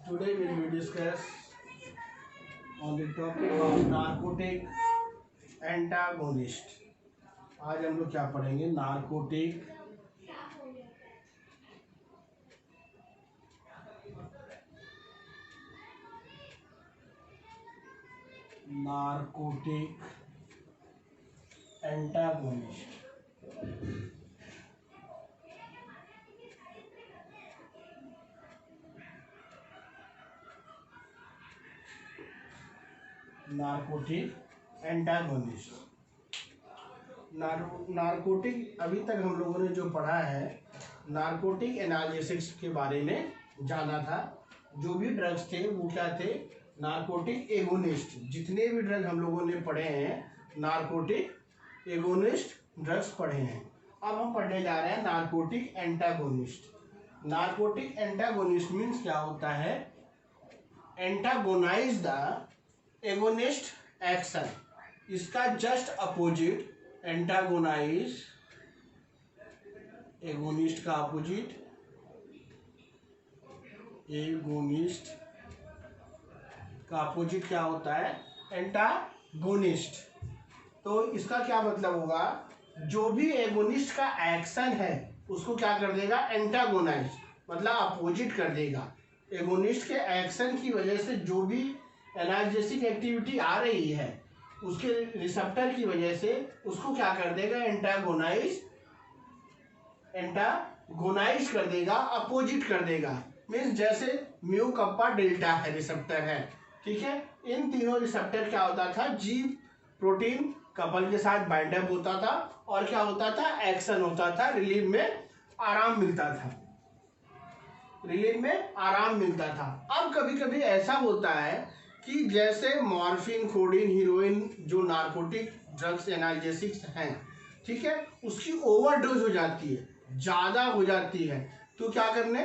Today we will discuss on the topic of narcotic antagonist. आज हम लोग क्या पढ़ेंगे? Narcotic antagonist. Narcotic antagonist. Narcotic अभी तक हम लोगों ने जो पढ़ा है, नारकोटिक एनालिसिस के बारे में जाना था। जो भी ड्रग्स थे वो क्या थे? Narcotic agonist. जितने भी ड्रग हम लोगों ने पढ़े हैं, नारकोटिक एगोनिस्ट ड्रग्स पढ़े हैं। अब हम पढ़ने जा रहे हैं narcotic antagonist. Narcotic antagonist means क्या होता है? Antagonise the agonist action. इसका जस्ट अपोजिट, एंटागोनाइज एगोनिस्ट का अपोजिट, एगोनिस्ट का अपोजिट क्या होता है? एंटागोनिस्ट। तो इसका क्या मतलब होगा? जो भी एगोनिस्ट का एक्शन है उसको क्या कर देगा? एंटागोनाइज, मतलब अपोजिट कर देगा। एगोनिस्ट के एक्शन की वजह से जो भी एनाल्जेसिक एक्टिविटी आ रही है, उसके रिसेप्टर की वजह से उसको क्या कर देगा? एंटागोनाइज कर देगा, अपोजिट कर देगा। मीन्स जैसे म्यू कप्पा डेल्टा है, रिसेप्टर है, ठीक है। इन तीनों रिसेप्टर क्या होता था? जी प्रोटीन कपल के साथ बाइंड अप होता था और क्या होता था? एक्शन होता था, रिलीव में आराम मिलता था, रिलीव में आराम मिलता था। अब कभी कभी ऐसा होता है कि जैसे मॉर्फिन, कोडीन, हीरोइन, जो नारकोटिक ड्रग्स एनाल्जेसिक्स हैं, ठीक है, उसकी ओवरडोज हो जाती है, ज़्यादा हो जाती है, तो क्या करने?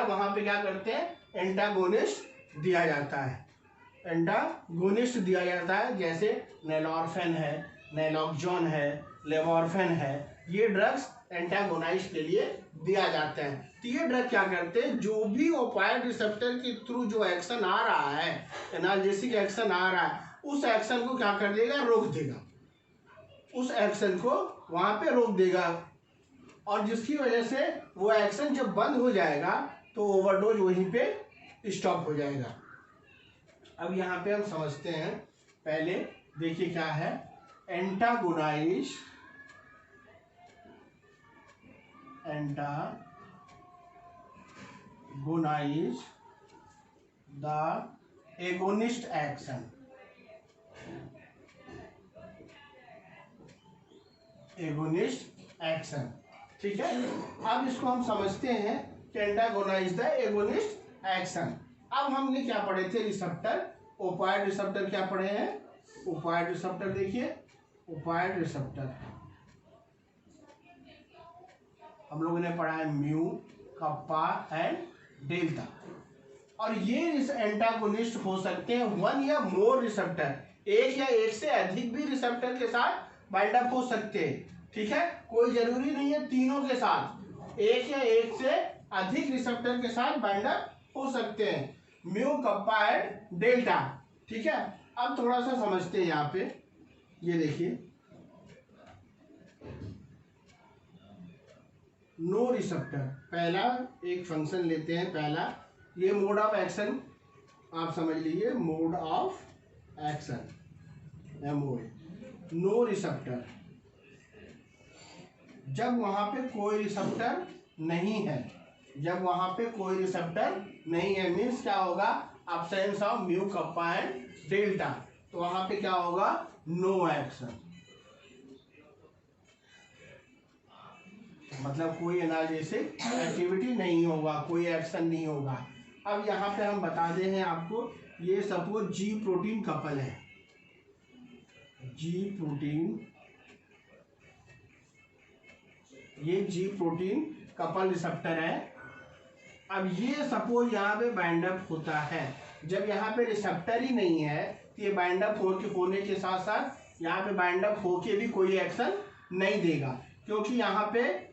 वहाँ पे क्या करते हैं? एंटागोनिस्ट दिया जाता है, एंटागोनिस्ट दिया जाता है। जैसे नेलॉर्फेन है, नेलॉक्जोन है, लेवॉर्फेन है, ये ड्रग्स एंटागोनाइज के लिए दिया जाता है। तो ये ड्रग क्या करते हैं? जो भी ओपाइड रिसेप्टर के थ्रू जो एक्शन आ रहा है, एनाल्जेसिक एक्शन आ रहा है, उस एक्शन को क्या कर देगा? रोक देगा। उस एक्शन को वहाँ पे रोक देगा, और जिसकी वजह से वो एक्शन जब बंद हो जाएगा तो ओवरडोज वहीं पे स्टॉप हो जाएगा। अब यहाँ पे हम समझते हैं। पहले देखिए क्या है? Antagonise the agonist action. Agonist action, ठीक है। अब इसको हम समझते हैं कि एंटागोनाइज द एगोनिस्ट एक्शन। अब हमने क्या पढ़े थे? रिसेप्टर, ओपाइड रिसेप्टर क्या पढ़े हैं? ओपाइड रिसेप्टर देखिए, ओपाइड रिसेप्टर हम लोगों ने पढ़ा है म्यू, कप्पा एंड डेल्टा। और ये एंटागोनिस्ट हो सकते हैं वन या मोर रिसेप्टर, एक या एक से अधिक भी रिसेप्टर के साथ बाइंड अप हो सकते हैं, ठीक है। कोई जरूरी नहीं है तीनों के साथ, एक या एक से अधिक रिसेप्टर के साथ बाइंड अप हो सकते हैं, म्यू, कप्पा एंड डेल्टा, ठीक है। अब थोड़ा सा समझते हैं यहाँ पे। ये देखिए, नो रिसेप्टर, पहला एक फंक्शन लेते हैं। पहला, ये मोड ऑफ एक्शन आप समझ लीजिए, mode of action, MOA। No receptor, जब वहां पे कोई रिसेप्टर नहीं है, जब वहां पे कोई रिसेप्टर नहीं है, मीन्स क्या होगा? Absence of mu, kappa and delta, तो वहां पे क्या होगा? नो एक्शन, मतलब कोई एनाल्जेसिक एक्टिविटी नहीं होगा, कोई एक्शन नहीं होगा। अब यहाँ पे हम बता दे हैं आपको, ये सपोज जी प्रोटीन कपल है, जी प्रोटीन, ये जी प्रोटीन कपल रिसेप्टर है। अब ये सपोज यहाँ पे बाइंड अप होता है, जब यहाँ पे रिसेप्टर ही नहीं है तो ये बाइंड अप होने के साथ साथ यहाँ पे बाइंड अप होके भी कोई एक्शन नहीं देगा, क्योंकि यहाँ पे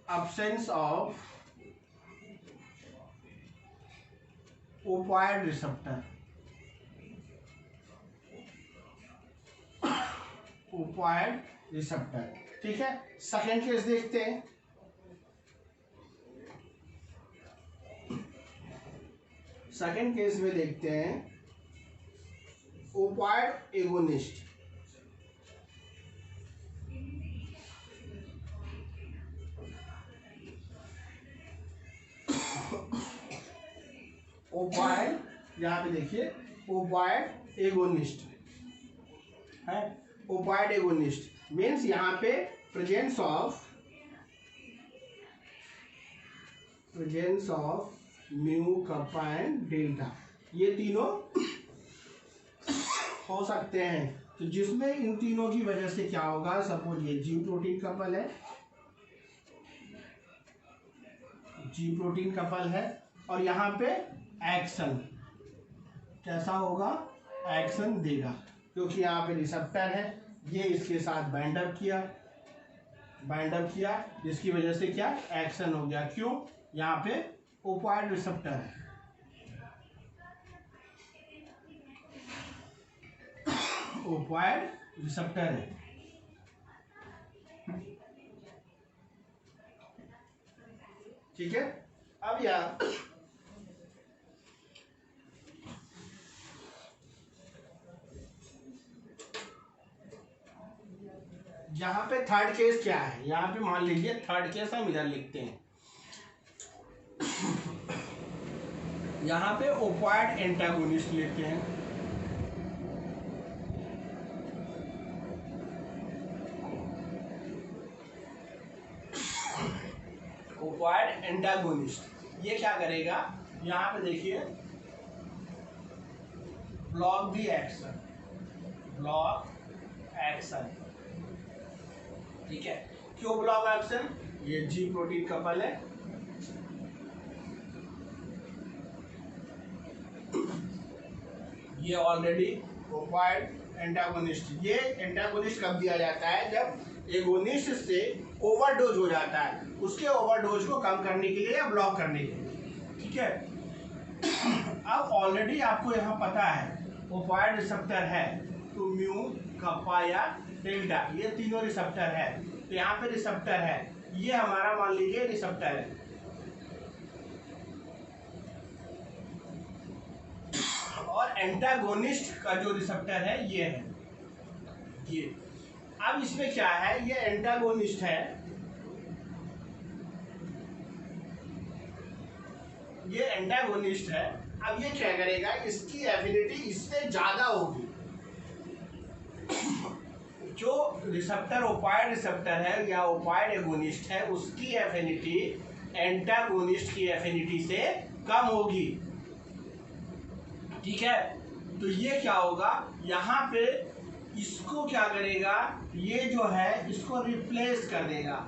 absence of ओपायड रिसेप्टर, ओपायड रिसेप्टर। ठीक है, सेकेंड केस देखते हैं। सेकेंड केस में देखते हैं ओपायड एगोनिस्ट। ओपायड, यहाँ पे देखिए ओपायड एगोनिस्ट है। ओपायड एगोनिस्ट मीन्स यहाँ पे presence of mu kappa and delta, ये तीनों हो सकते हैं। तो जिसमें इन तीनों की वजह से क्या होगा, सपोज ये जी प्रोटीन कपल है, जी प्रोटीन कपल है, और यहाँ पे एक्शन कैसा होगा, एक्शन देगा, क्योंकि यहाँ पे रिसेप्टर है, ये इसके साथ बाइंड अप किया, जिसकी वजह से क्या एक्शन हो गया। क्यों, यहाँ पे ओपायड रिसेप्टर है, ओपायड रिसेप्टर है। ठीक है, अब यहाँ पे थर्ड केस क्या है, यहाँ पे मान लीजिए थर्ड केस हम इधर लिखते हैं। यहाँ पे ओपायड एंटागोनिस्ट लेते हैं, ओपायड एंटागोनिस्ट। ये क्या करेगा, यहाँ पे देखिए ब्लॉक दी एक्शन, ठीक है। क्यों ब्लॉक एक्शन, ये जी प्रोटीन कपल है, ये ऑलरेडी ओपायड एंटागोनिस्ट। ये एंटागोनिस्ट कब दिया जाता है, जब एगोनिस्ट से ओवरडोज हो जाता है, उसके ओवरडोज को कम करने के लिए या ब्लॉक करने के लिए। ठीक है, अब ऑलरेडी आपको यहाँ पता है ओपायड रिसेप्टर है, तो म्यू कप्पा या डेल्टा, ये तीनों रिसेप्टर है। तो यहाँ पे रिसेप्टर है, ये हमारा मान लीजिए रिसेप्टर है, और एंटागोनिस्ट का जो रिसेप्टर है ये है, ये। अब इसमें क्या है, ये एंटागोनिस्ट है, ये एंटागोनिस्ट है। अब ये क्या करेगा, इसकी एफिनिटी इससे ज्यादा होगी। जो रिसेप्टर ओपायड रिसेप्टर है या ओपायड एगोनिस्ट है, उसकी एफिनिटी एंटागोनिस्ट की एफिनिटी से कम होगी। ठीक है, तो ये क्या होगा, यहाँ पे इसको क्या करेगा, ये जो है इसको रिप्लेस कर देगा।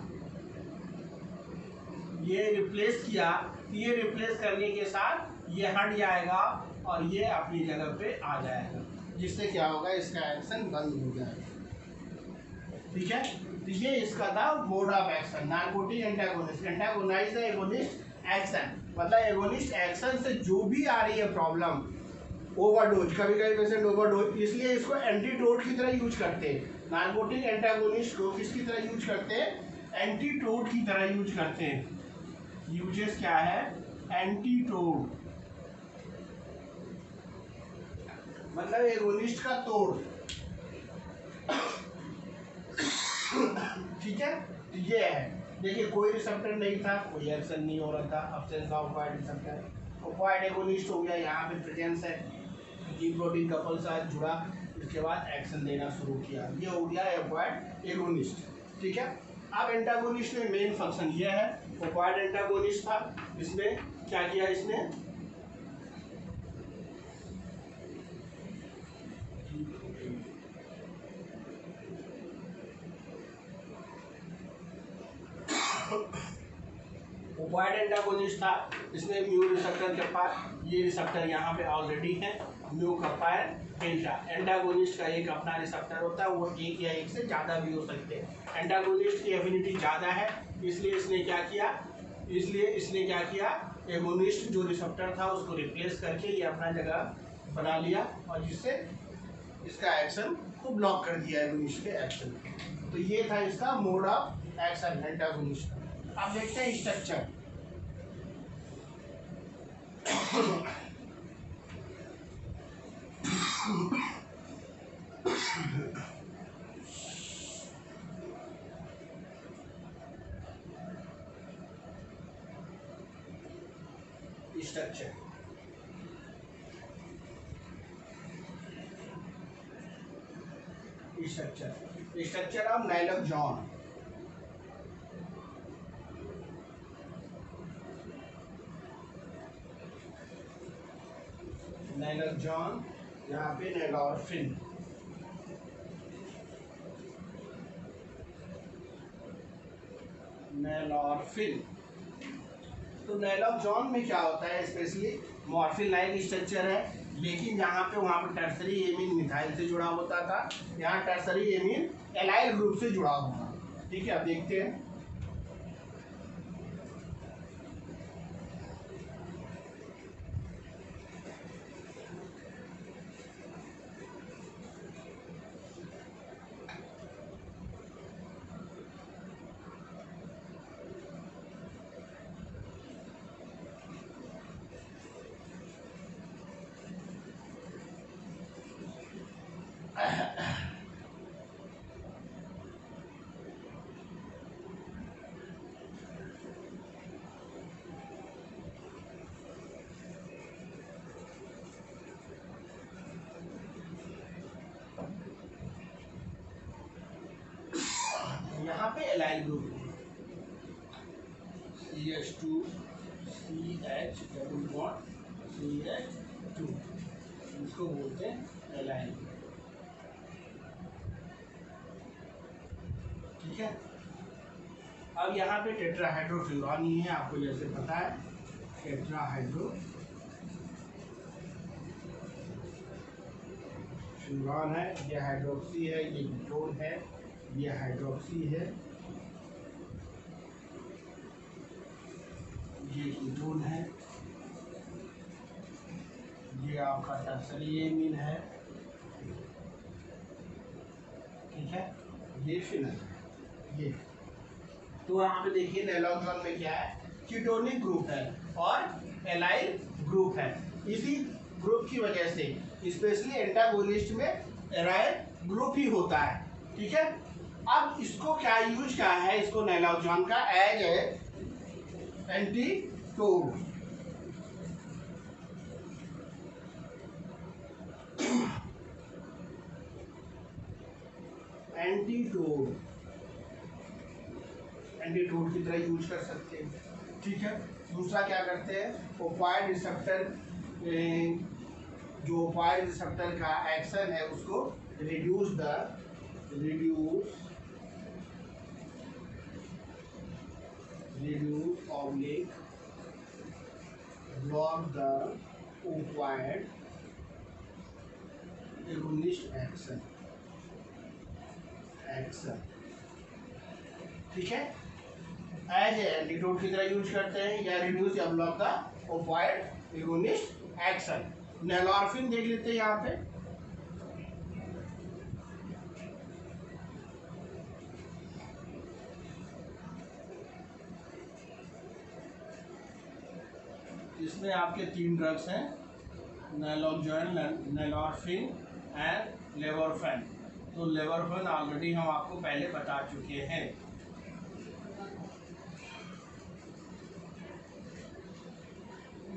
ये रिप्लेस किया, ये रिप्लेस करने के साथ ये हट जाएगा और ये अपनी जगह पे आ जाएगा, जिससे क्या होगा, इसका एक्शन बंद हो जाएगा। ठीक है, तो ये इसका था mode of action, narcotic antagonist, antagonise the agonist action, मतलब एगोनिस्ट एक्शन से जो भी आ रही है प्रॉब्लम, ओवरडोज, कभी कभी पेशेंट ओवरडोज, इसलिए इसको एंटीडोट की तरह यूज करते हैं। नार्कोटिक एंटागोनिस्ट को किसकी तरह यूज करते हैं, एंटीडोट की तरह यूज करते हैं। यूजेस क्या है, एंटीडोट मतलब एगोनिस्ट का तोड़। ठीक है, तो ये है, देखिए कोई रिसेप्टर नहीं था, कोई एक्शन नहीं हो रहा था, अब्सेंस ऑफ ओपायड रिसेप्टर, ओपायड एगोनिस्ट हो गया, यहाँ पे प्रेजेंस है, जी प्रोटीन कपल साथ जुड़ा, इसके बाद एक्शन देना शुरू किया, ये हो गया ओपायड एगोनिस्ट। ठीक है, अब एंटागोनिस्ट में मेन फंक्शन ये है, ओपायड एंटागोनिस्ट था, इसमें क्या किया, इसने ओपायड एंटागोनिस्ट था, इसमें म्यू रिसेप्टर के पास, ये रिसेप्टर यहाँ पे ऑलरेडी है, म्यू कप्पा डेल्टा। एंटागोनिस्ट का एक अपना रिसेप्टर होता है, वो एक या एक से ज़्यादा भी हो सकते हैं। एंटागोनिस्ट की एफिनिटी ज़्यादा है, इसलिए इसने क्या किया, इसलिए इसने क्या किया, एगोनिस्ट जो रिसेप्टर था उसको रिप्लेस करके ये अपना जगह बना लिया और जिससे इसका एक्शन को ब्लॉक कर दिया एगोनिस्ट के एक्शन। तो ये था इसका मोड ऑफ एक्शन एंटागोनिस्ट। अब देखते हैं structure. Structure structure of naloxone. Naloxone, यहाँ पे नैलोरफिन। नैलोरफिन, तो नैलोक्सोन में क्या होता है, स्पेशली मॉर्फिन लाइक स्ट्रक्चर है, लेकिन जहाँ पे वहाँ पे टर्सरी एमीन मिथाइल से जुड़ा होता था, यहाँ टर्सरी एमीन एलाइल ग्रुप से जुड़ा होगा। ठीक है, अब देखते हैं। यहाँ पे allyl group CH2 CH double bond CH2, इसको बोलते हैं एलाइल। ठीक है, अब यहाँ पे टेट्राहाइड्रोफ्यूरॉन ही है, आपको जैसे पता है टेट्राहाइड्रोफ्यूरॉन है, ये हाइड्रोक्सी है, ये कीटोन है, ये हाइड्रोक्सी है, ये कीटोन है, ये आपका टर्सरी एमीन है। ठीक है, ये फिनल है ये। तो यहाँ पे देखिए नैलोक्सोन में क्या है, कीटोनिक ग्रुप है और एलाइल ग्रुप है। इसी ग्रुप की वजह से स्पेशली एंटागोनिस्ट में एलाइल ग्रुप ही होता है। ठीक है, अब इसको क्या यूज क्या है, इसको नैलोक्सोन का एज एंटीटोड। एंटीटोड की तरह यूज कर सकते हैं। ठीक है, दूसरा क्या करते हैं, ओपाइड रिसेप्टर, जो ओपाइड रिसेप्टर का एक्शन है उसको reduce oblique block the opioid agonist action. ठीक है, एज एंटीटोड की तरह यूज करते हैं या रिड्यूस या block the opioid agonist action. नैलोरफिन देख लेते हैं यहाँ पे। इसमें आपके 3 ड्रग्स हैं, नैलोक्सोन, नैलोरफिन एंड लेवोरफेन। तो लेवोरफेन ऑलरेडी हम आपको पहले बता चुके हैं।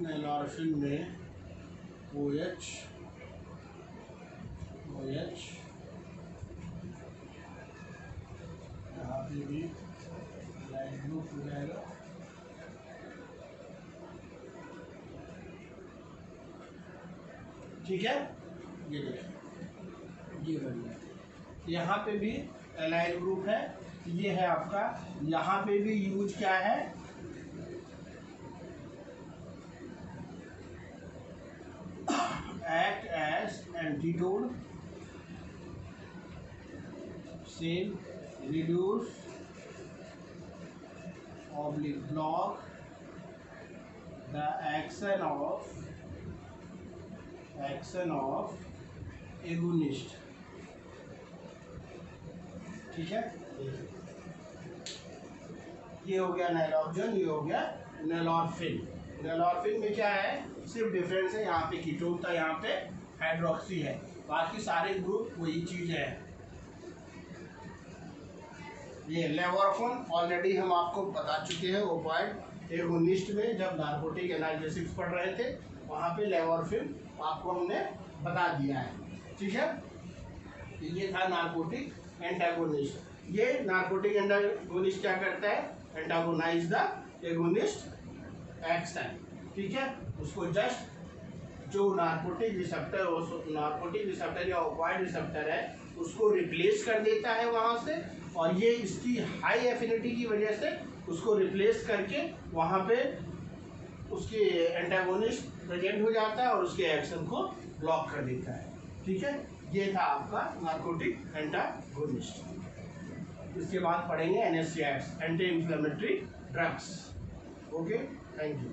नैलोरफिन में OH यहाँ पे भी लाइट ग्रुप हो जाएगा। ठीक है, ये देखिए ये बन गया। यहाँ पे भी एलाइल ग्रुप है, ये है आपका। यहाँ पे भी यूज क्या है, act as antidote, same reduce oblique block the action of agonist, ठीक है। ये हो गया नैलॉक्सोन, ये हो गया नैलॉर्फिन। नैलॉर्फिन में क्या है, सिर्फ डिफरेंस है, यहाँ पे कीटोन था, यहाँ पे हाइड्रोक्सी है, बाकी सारे ग्रुप वही चीज है। ये लेवोर्फिन ऑलरेडी हम आपको बता चुके हैं, ओपिएड एगोनिस्ट में जब नार्कोटिक एनाल्जेसिक्स पढ़ रहे थे, वहाँ पे लेवोर्फिन आपको हमने बता दिया है, ठीक है। ये था नार्कोटिक एंटागोनिस्ट। ये नार्कोटिक एंटागोनिस्ट क्या करता है, एंटागोनाइज द एगोनिस्ट एक्शन, ठीक है। उसको जस्ट जो नार्कोटिक रिसेप्टर या ओपिएड रिसेप्टर है उसको रिप्लेस कर देता है वहाँ से, और ये इसकी हाई एफिनिटी की वजह से उसको रिप्लेस करके वहाँ पे उसके एंटागोनिस्ट प्रेजेंट हो जाता है और उसके एक्शन को ब्लॉक कर देता है, ठीक है। ये था आपका नार्कोटिक एंटागोनिस्ट। इसके बाद पढ़ेंगे NSAIDs, anti inflammatory drugs. Okay, thank you.